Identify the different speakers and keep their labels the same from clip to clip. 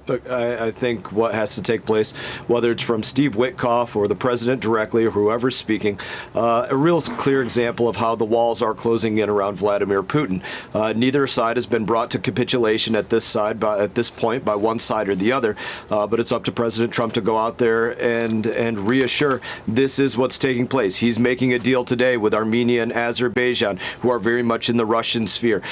Speaker 1: Look, I think what has to take place, whether it's from Steve Witkoff or the president directly or whoever's speaking, a real clear example of how the walls are closing in around Vladimir Putin. Neither side has been brought to capitulation at this point by one side or the other, but it's up to President Trump to go out there and reassure this is what's taking place. He's making a deal today with Armenia and Azerbaijan, who are very much in the Russian sphere.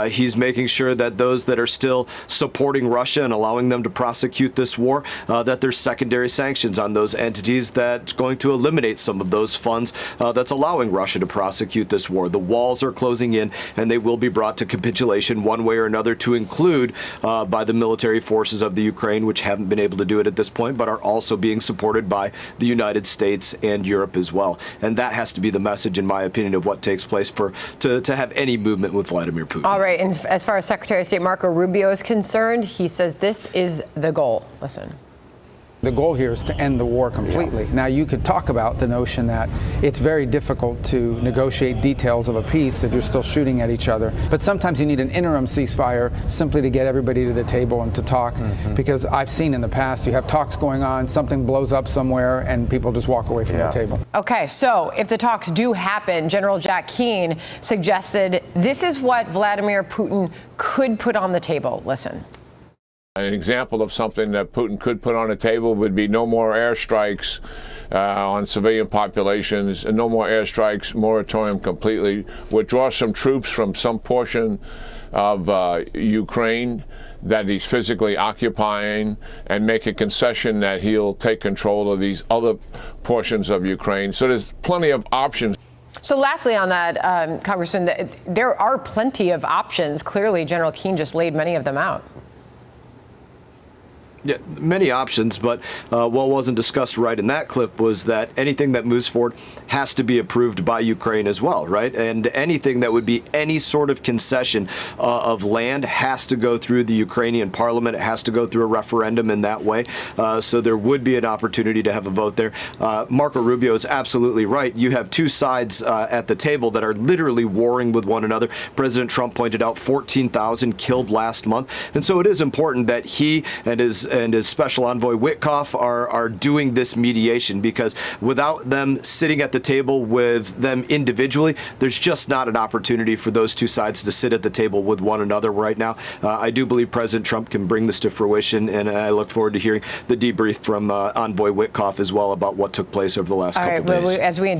Speaker 1: He's making sure that those that are still supporting Russia and allowing them to prosecute this war, that there's secondary sanctions on those entities that's going to eliminate some of those funds that's allowing Russia to prosecute this war. The walls are closing in, and they will be brought to capitulation one way or another, to include by the military forces of the Ukraine, which haven't been able to do it at this point, but are also being supported by the United States and Europe as well. And that has to be the message, in my opinion, of what takes place to have any movement with Vladimir Putin.
Speaker 2: All right. And as far as Secretary of State Marco Rubio is concerned, he says this is the goal. Listen.
Speaker 3: The goal here is to end the war completely. Now, you could talk about the notion that it's very difficult to negotiate details of a peace if you're still shooting at each other. But sometimes you need an interim ceasefire simply to get everybody to the table and to talk. Because I've seen in the past, you have talks going on, something blows up somewhere, and people just walk away from the table.
Speaker 2: Okay, so if the talks do happen, General Jack Keane suggested this is what Vladimir Putin could put on the table. Listen.
Speaker 4: An example of something that Putin could put on the table would be no more airstrikes on civilian populations, and no more airstrikes, moratorium completely, withdraw some troops from some portion of Ukraine that he's physically occupying, and make a concession that he'll take control of these other portions of Ukraine. So there's plenty of options.
Speaker 2: So lastly on that, Congressman, there are plenty of options. Clearly, General Keane just laid many of them out.
Speaker 1: Yeah, many options, but what wasn't discussed right in that clip was that anything that moves forward has to be approved by Ukraine as well, right? And anything that would be any sort of concession of land has to go through the Ukrainian parliament. It has to go through a referendum in that way. So there would be an opportunity to have a vote there. Marco Rubio is absolutely right. You have two sides at the table that are literally warring with one another. President Trump pointed out 14,000 killed last month. And so it is important that he and his Special Envoy Witkoff are doing this mediation, because without them sitting at the table with them individually, there's just not an opportunity for those two sides to sit at the table with one another right now. I do believe President Trump can bring this to fruition, and I look forward to hearing the debrief from Envoy Witkoff as well about what took place over the last couple of days.
Speaker 2: As we